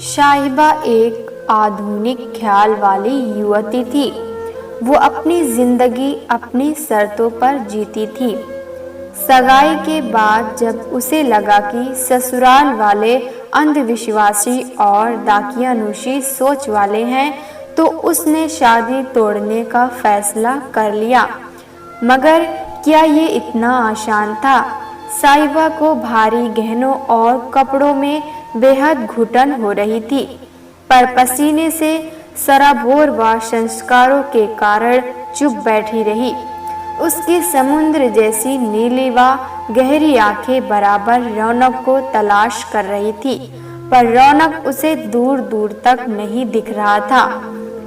शाहिबा एक आधुनिक ख्याल वाली युवती थी। वो अपनी जिंदगी अपनी शर्तों पर जीती थी। सगाई के बाद जब उसे लगा कि ससुराल वाले अंधविश्वासी और दाकियानूशी सोच वाले हैं, तो उसने शादी तोड़ने का फैसला कर लिया। मगर क्या ये इतना आसान था? साहिबा को भारी गहनों और कपड़ों में बेहद घुटन हो रही थी, पर पसीने से सराबोर व संस्कारों के कारण चुप बैठी रही। उसकी समुद्र जैसी नीली व गहरी आंखें बराबर रौनक को तलाश कर रही थी, पर रौनक उसे दूर दूर तक नहीं दिख रहा था।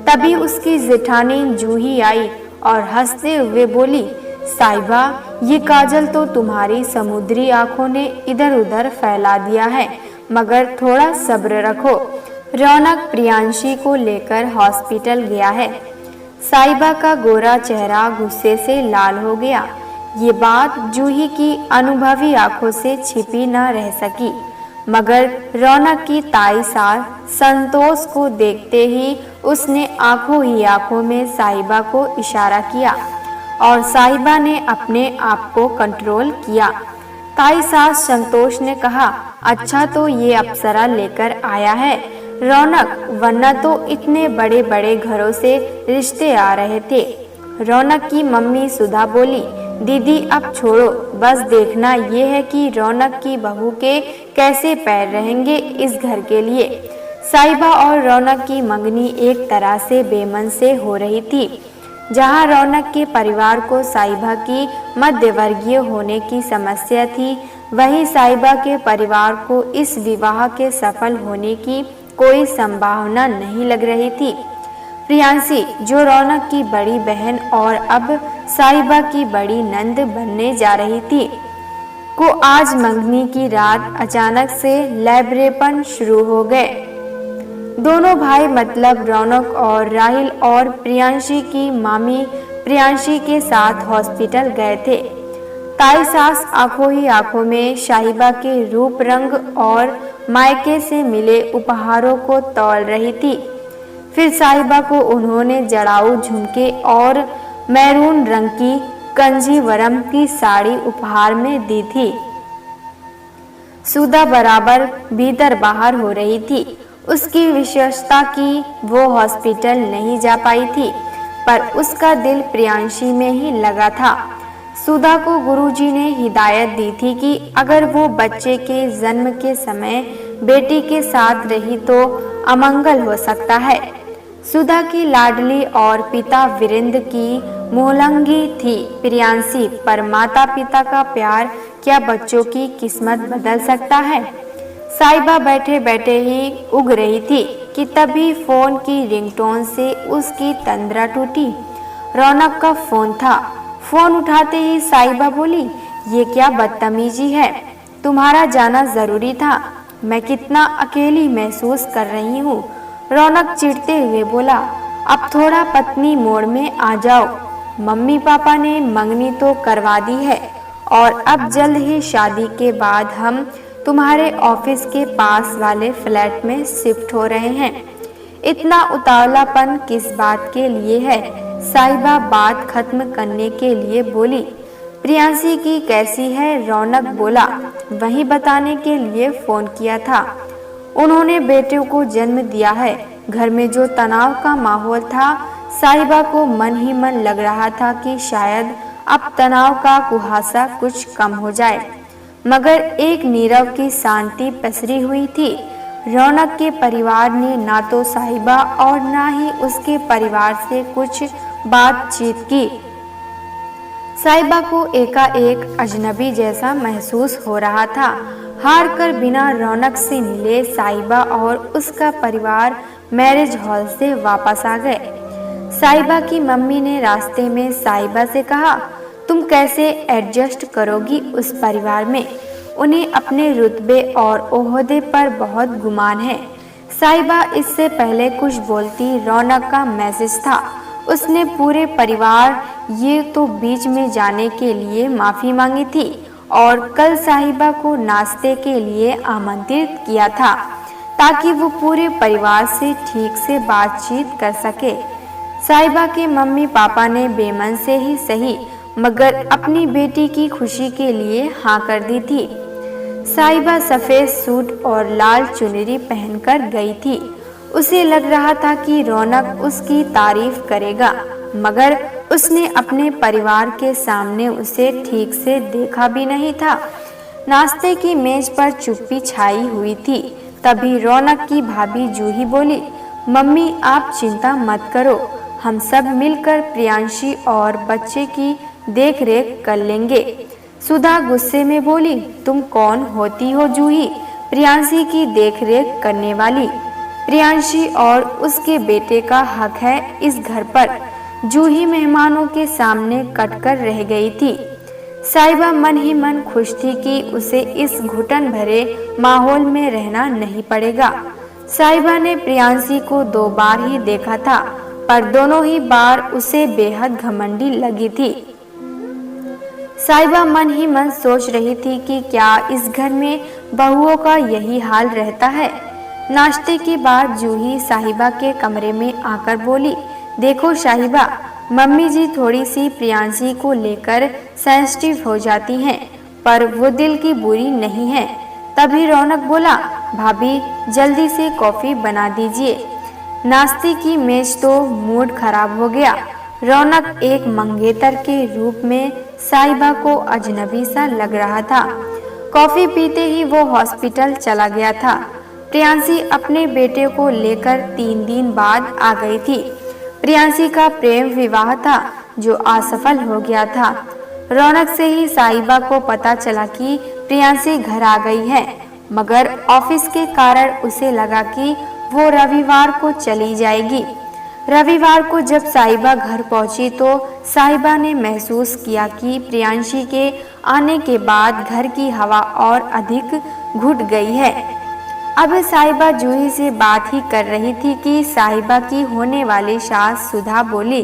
तभी उसकी जेठानी जूही आई और हंसते हुए बोली, साहिबा, ये काजल तो तुम्हारी समुद्री आंखों ने इधर उधर फैला दिया है, मगर थोड़ा सब्र रखो। रौनक प्रियांशी को लेकर हॉस्पिटल गया है। साहिबा का गोरा चेहरा गुस्से से लाल हो गया। ये बात जूही की अनुभवी आंखों से छिपी न रह सकी, मगर रौनक की ताई सास संतोष को देखते ही उसने आंखों ही आंखों में साहिबा को इशारा किया और साहिबा ने अपने आप को कंट्रोल किया। ताई सास संतोष ने कहा, अच्छा तो ये अप्सरा लेकर आया है रौनक, वरना तो इतने बड़े बड़े घरों से रिश्ते आ रहे थे। रौनक की मम्मी सुधा बोली, दीदी अब छोड़ो, बस देखना ये है कि रौनक की बहू के कैसे पैर रहेंगे इस घर के लिए। साहिबा और रौनक की मंगनी एक तरह से बेमन से हो रही थी। जहां रौनक के परिवार को साहिबा की मध्यवर्गीय होने की समस्या थी, वहीं साहिबा के परिवार को इस विवाह के सफल होने की कोई संभावना नहीं लग रही थी। प्रियांशी, जो रौनक की बड़ी बहन और अब साहिबा की बड़ी नंद बनने जा रही थी, को आज मंगनी की रात अचानक से लैब्रेपन शुरू हो गए। दोनों भाई मतलब रौनक और राहिल और प्रियांशी की मामी प्रियांशी के साथ हॉस्पिटल गए थे। ताई सास आंखों ही आंखों में साहिबा के रूप रंग और मायके से मिले उपहारों को तौल रही थी। फिर साहिबा को उन्होंने जड़ाऊ झुमके और मैरून रंग की कंजीवरम की साड़ी उपहार में दी थी। सुधा बराबर भीतर बाहर हो रही थी। उसकी विशेषता की वो हॉस्पिटल नहीं जा पाई थी, पर उसका दिल प्रियांशी में ही लगा था। सुधा को गुरुजी ने हिदायत दी थी कि अगर वो बच्चे के जन्म के समय बेटी के साथ रही तो अमंगल हो सकता है। सुधा की लाडली और पिता वीरेंद्र की मोहलंगी थी प्रियांशी, पर माता पिता का प्यार क्या बच्चों की किस्मत बदल सकता है? साहिबा बैठे बैठे ही उग रही थी कि तभी फोन की रिंगटोन से उसकी तंद्रा टूटी। रौनक का फोन था। फोन उठाते ही साहिबा बोली, ये क्या बदतमीजी है? तुम्हारा जाना जरूरी था। मैं कितना अकेली महसूस कर रही हूँ। रौनक चिढ़ते हुए बोला, अब थोड़ा पत्नी मोड़ में आ जाओ। मम्मी पापा ने मंगनी तो करवा दी है और अब जल्द ही शादी के बाद हम तुम्हारे ऑफिस के पास वाले फ्लैट में शिफ्ट हो रहे हैं। इतना उतावलापन किस बात के लिए है? साहिबा बात खत्म करने के लिए बोली। प्रियांशी की कैसी है? रौनक बोला, वही बताने के लिए फोन किया था। उन्होंने बेटे को जन्म दिया है। घर में जो तनाव का माहौल था, साहिबा को मन ही मन लग रहा था कि शायद अब तनाव का कुहासा कुछ कम हो जाए, मगर एक नीरव की शांति पसरी हुई थी। रौनक के परिवार ने ना तो साहिबा और ना ही उसके परिवार से कुछ बातचीत की। साहिबा को एकाएक अजनबी जैसा महसूस हो रहा था। हार कर बिना रौनक से मिले साहिबा और उसका परिवार मैरिज हॉल से वापस आ गए। साहिबा की मम्मी ने रास्ते में साहिबा से कहा, तुम कैसे एडजस्ट करोगी उस परिवार में? उन्हें अपने रुतबे और ओहदे पर बहुत गुमान है। साहिबा इससे पहले कुछ बोलती रौनक का मैसेज था। उसने पूरे परिवार ये तो बीच में जाने के लिए माफ़ी मांगी थी और कल साहिबा को नाश्ते के लिए आमंत्रित किया था ताकि वो पूरे परिवार से ठीक से बातचीत कर सके। साहिबा के मम्मी पापा ने बेमन से ही सही मगर अपनी बेटी की खुशी के लिए हाँ कर दी थी। साहिबा सफेद सूट और लाल चुनरी पहनकर गई थी। उसे लग रहा था कि रौनक उसकी तारीफ करेगा, मगर उसने अपने परिवार के सामने उसे ठीक से देखा भी नहीं था। नाश्ते की मेज पर चुप्पी छाई हुई थी। तभी रौनक की भाभी जूही बोली, मम्मी आप चिंता मत करो, हम सब मिलकर प्रियांशी और बच्चे की देख रेख कर लेंगे। सुधा गुस्से में बोली, तुम कौन होती हो जूही, प्रियांशी की देख रेख करने वाली? प्रियांशी और उसके बेटे का हक है इस घर पर। जूही मेहमानों के सामने कटकर रह गई थी। साहिबा मन ही मन खुश थी कि उसे इस घुटन भरे माहौल में रहना नहीं पड़ेगा। साहिबा ने प्रियांशी को 2 बार ही देखा था, पर दोनों ही बार उसे बेहद घमंडी लगी थी। साहिबा मन ही मन सोच रही थी कि क्या इस घर में बहुओं का यही हाल रहता है। नाश्ते के बाद जूही साहिबा के कमरे में आकर बोली, देखो साहिबा, मम्मी जी थोड़ी सी प्रियांशी को लेकर सेंसिटिव हो जाती हैं, पर वो दिल की बुरी नहीं है। तभी रौनक बोला, भाभी जल्दी से कॉफी बना दीजिए। नाश्ते की मेज तो मूड खराब हो गया। रौनक एक मंगेतर के रूप में साहिबा को अजनबी सा लग रहा था। कॉफी पीते ही वो हॉस्पिटल चला गया था। प्रियांशी अपने बेटे को लेकर 3 दिन बाद आ गई थी। प्रियांशी का प्रेम विवाह था जो असफल हो गया था। रौनक से ही साहिबा को पता चला कि प्रियांशी घर आ गई है, मगर ऑफिस के कारण उसे लगा कि वो रविवार को चली जाएगी। रविवार को जब साहिबा घर पहुंची तो साहिबा ने महसूस किया कि प्रियांशी के आने के बाद घर की हवा और अधिक घुट गई है। अब साहिबा जूही से बात ही कर रही थी कि साहिबा की होने वाली सास सुधा बोली,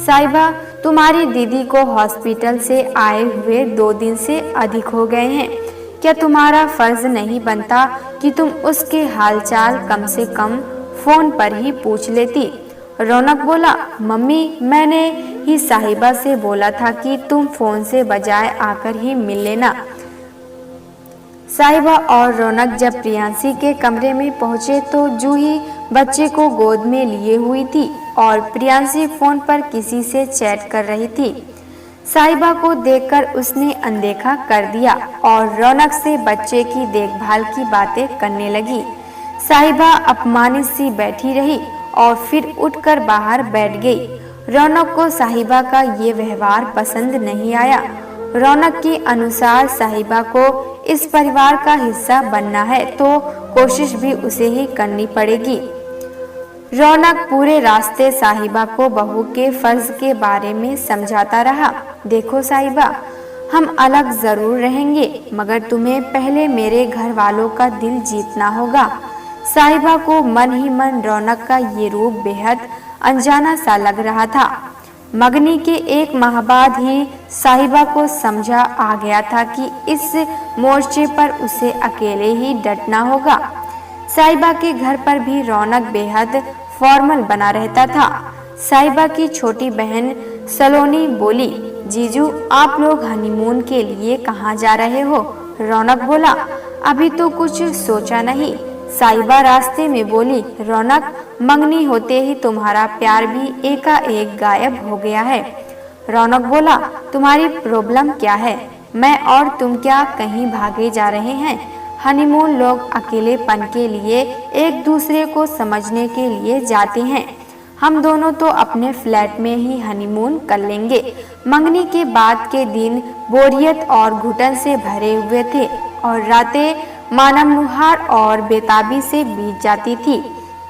साहिबा तुम्हारी दीदी को हॉस्पिटल से आए हुए 2 दिन से अधिक हो गए हैं। क्या तुम्हारा फर्ज नहीं बनता कि तुम उसके हालचाल कम से कम फोन पर ही पूछ लेती? रौनक बोला, मम्मी मैंने ही साहिबा से बोला था कि तुम फोन से बजाय आकर ही मिल लेना। साहिबा और रौनक जब प्रियांशी के कमरे में पहुंचे तो जूही बच्चे को गोद में लिए हुई थी और प्रियांशी फोन पर किसी से चैट कर रही थी। साहिबा को देखकर उसने अनदेखा कर दिया और रौनक से बच्चे की देखभाल की बातें करने लगी। साहिबा अपमानित सी बैठी रही और फिर उठकर बाहर बैठ गई। रौनक को साहिबा का ये व्यवहार पसंद नहीं आया। रौनक के अनुसार साहिबा को इस परिवार का हिस्सा बनना है तो कोशिश भी उसे ही करनी पड़ेगी। रौनक पूरे रास्ते साहिबा को बहू के फर्ज के बारे में समझाता रहा। देखो साहिबा, हम अलग जरूर रहेंगे, मगर तुम्हें पहले मेरे घर वालों का दिल जीतना होगा। साहिबा को मन ही मन रौनक का ये रूप बेहद अनजाना सा लग रहा था। मगनी के 1 माह बाद ही साहिबा को समझा आ गया था कि इस मोर्चे पर उसे अकेले ही डटना होगा। साहिबा के घर पर भी रौनक बेहद फॉर्मल बना रहता था। साहिबा की छोटी बहन सलोनी बोली, जीजू आप लोग हनीमून के लिए कहाँ जा रहे हो? रौनक बोला, अभी तो कुछ सोचा नहीं। साहिबा रास्ते में बोली, रौनक मंगनी होते ही तुम्हारा प्यार भी एकाएक गायब हो गया है। रौनक बोला, तुम्हारी प्रॉब्लम क्या है? मैं और तुम क्या कहीं भागे जा रहे हैं? हनीमून लोग अकेलेपन के लिए एक दूसरे को समझने के लिए जाते हैं। हम दोनों तो अपने फ्लैट में ही हनीमून कर लेंगे। मंगनी के बाद के दिन बोरियत और घुटन से भरे हुए थे और रातें मानमनुहार और बेताबी से बीत जाती थी।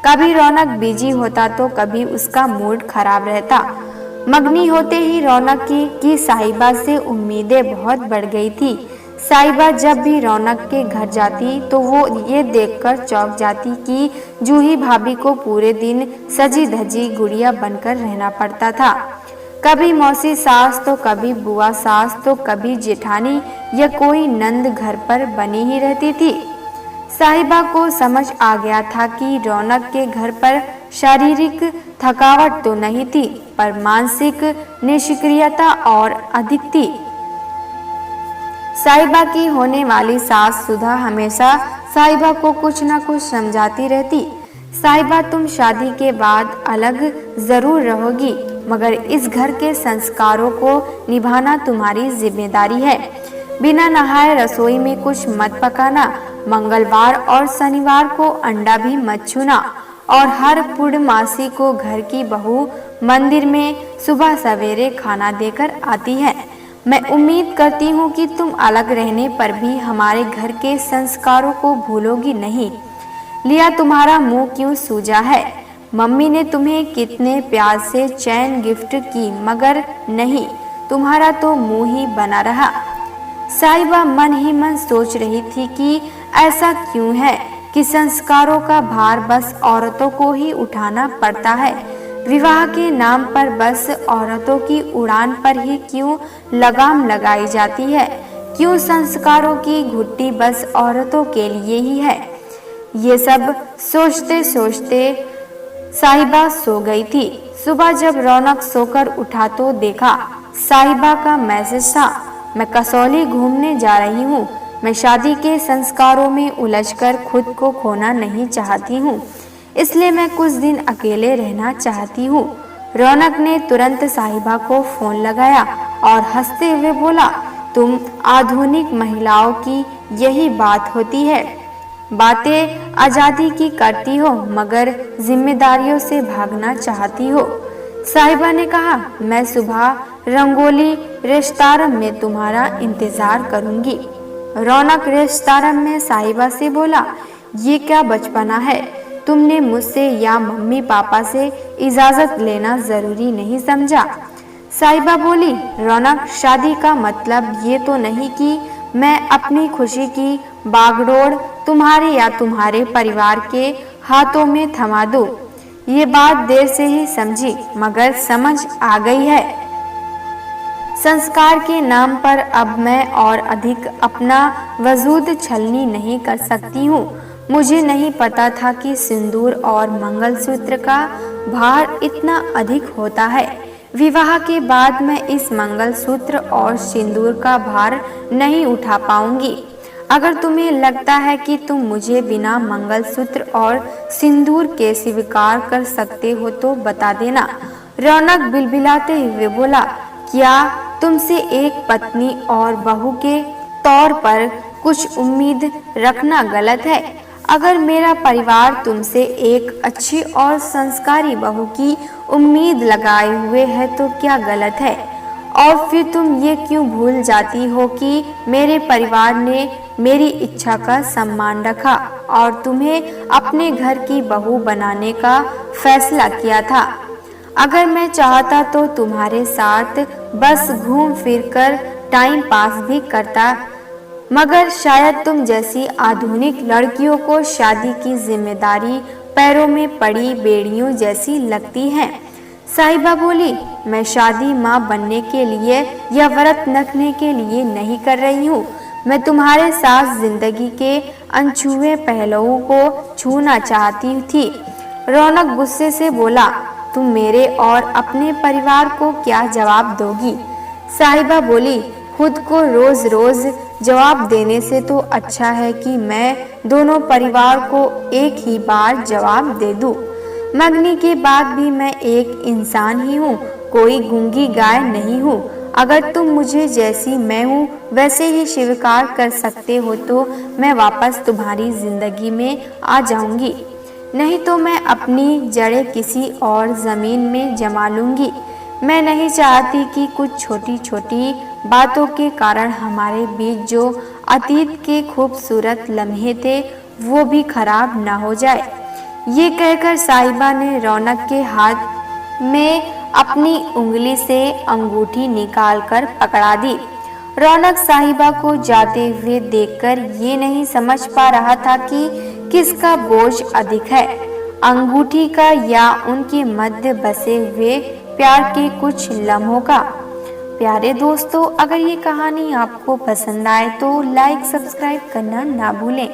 कभी रौनक बिजी होता तो कभी उसका मूड खराब रहता। मंगनी होते ही रौनक की साहिबा से उम्मीदें बहुत बढ़ गई थी। साहिबा जब भी रौनक के घर जाती तो वो ये देखकर चौंक जाती कि जूही भाभी को पूरे दिन सजी धजी गुड़िया बनकर रहना पड़ता था। कभी मौसी सास तो कभी बुआ सास तो कभी जेठानी या कोई नंद घर पर बनी ही रहती थी। साहिबा को समझ आ गया था कि रौनक के घर पर शारीरिक थकावट तो नहीं थी, पर मानसिक निष्क्रियता और अधिक थी। साहिबा की होने वाली सास सुधा हमेशा साहिबा को कुछ न कुछ समझाती रहती। साहिबा, तुम शादी के बाद अलग जरूर रहोगी, मगर इस घर के संस्कारों को निभाना तुम्हारी जिम्मेदारी है। बिना नहाए रसोई में कुछ मत पकाना, मंगलवार और शनिवार को अंडा भी मत छूना, और हर पूर्णमासी को घर की बहू मंदिर में सुबह सवेरे खाना देकर आती है। मैं उम्मीद करती हूँ कि तुम अलग रहने पर भी हमारे घर के संस्कारों को भूलोगी नहीं। लिया, तुम्हारा मुंह क्यों सूजा है? मम्मी ने तुम्हें कितने प्यार से चैन गिफ्ट की, मगर नहीं, तुम्हारा तो मुंह ही बना रहा। साहिबा मन ही मन सोच रही थी कि ऐसा क्यों है कि संस्कारों का भार बस औरतों को ही उठाना पड़ता है। विवाह के नाम पर बस औरतों की उड़ान पर ही क्यों लगाम लगाई जाती है? क्यों संस्कारों की घुट्टी बस औरतों के लिए ही है? ये सब सोचते सोचते साहिबा सो गई थी। सुबह जब रौनक सोकर उठा तो देखा साहिबा का मैसेज था, मैं कसौली घूमने जा रही हूँ। मैं शादी के संस्कारों में उलझकर खुद को खोना नहीं चाहती हूँ, इसलिए मैं कुछ दिन अकेले रहना चाहती हूँ। रौनक ने तुरंत साहिबा को फोन लगाया और हंसते हुए बोला, तुम आधुनिक महिलाओं की यही बात होती है, बातें आजादी की करती हो मगर जिम्मेदारियों से भागना चाहती हो। साहिबा ने कहा, मैं सुबह रंगोली रेस्टोरेंट में तुम्हारा इंतजार करूंगी। रौनक रेस्टोरेंट में साहिबा से बोला, ये क्या बचपना है? तुमने मुझसे या मम्मी पापा से इजाजत लेना जरूरी नहीं समझा? साहिबा बोली, रौनक, शादी का मतलब ये तो नहीं कि मैं अपनी खुशी की बागडोर तुम्हारे या तुम्हारे परिवार के हाथों में थमा दूं। ये बात देर से ही समझी, मगर समझ आ गई है। संस्कार के नाम पर अब मैं और अधिक अपना वजूद छलनी नहीं कर सकती हूँ। मुझे नहीं पता था कि सिंदूर और मंगलसूत्र का भार इतना अधिक होता है। विवाह के बाद मैं इस मंगलसूत्र और सिंदूर का भार नहीं उठा पाऊंगी। अगर तुम्हें लगता है कि तुम मुझे बिना मंगलसूत्र और सिंदूर के स्वीकार कर सकते हो तो बता देना। रौनक बिलबिलाते हुए बोला, क्या तुमसे एक पत्नी और बहू के तौर पर कुछ उम्मीद रखना गलत है? अगर मेरा परिवार तुमसे एक अच्छी और संस्कारी बहू की उम्मीद लगाए हुए है तो क्या गलत है? और फिर तुम ये क्यों भूल जाती हो कि मेरे परिवार ने मेरी इच्छा का सम्मान रखा और तुम्हें अपने घर की बहू बनाने का फैसला किया था। अगर मैं चाहता तो तुम्हारे साथ बस घूम फिर कर टाइम पास भी करता, मगर शायद तुम जैसी आधुनिक लड़कियों को शादी की जिम्मेदारी पैरों में पड़ी बेड़ियों जैसी लगती है। साहिबा बोली, मैं शादी माँ बनने के लिए या व्रत रखने के लिए नहीं कर रही हूँ। मैं तुम्हारे साथ जिंदगी के अनछुए पहलुओं को छूना चाहती थी। रौनक गुस्से से बोला, तुम मेरे और अपने परिवार को क्या जवाब दोगी? साहिबा बोली, खुद को रोज रोज जवाब देने से तो अच्छा है कि मैं दोनों परिवार को एक ही बार जवाब दे दूं। मरने के बाद भी मैं एक इंसान ही हूँ, कोई गूंगी गाय नहीं हूँ। अगर तुम मुझे जैसी मैं हूँ वैसे ही स्वीकार कर सकते हो तो मैं वापस तुम्हारी जिंदगी में आ जाऊंगी, नहीं तो मैं अपनी जड़ें किसी और जमीन में जमा लूंगी। मैं नहीं चाहती कि कुछ छोटी छोटी बातों के कारण हमारे बीच जो अतीत के खूबसूरत लम्हे थे वो भी खराब ना हो जाए। ये कहकर साहिबा ने रौनक के हाथ में अपनी उंगली से अंगूठी निकालकर पकड़ा दी। रौनक साहिबा को जाते हुए देखकर ये नहीं समझ पा रहा था कि किसका बोझ अधिक है, अंगूठी का या उनके मध्य बसे हुए प्यार के कुछ लम्हों का। प्यारे दोस्तों, अगर ये कहानी आपको पसंद आए तो लाइक सब्सक्राइब करना ना भूलें।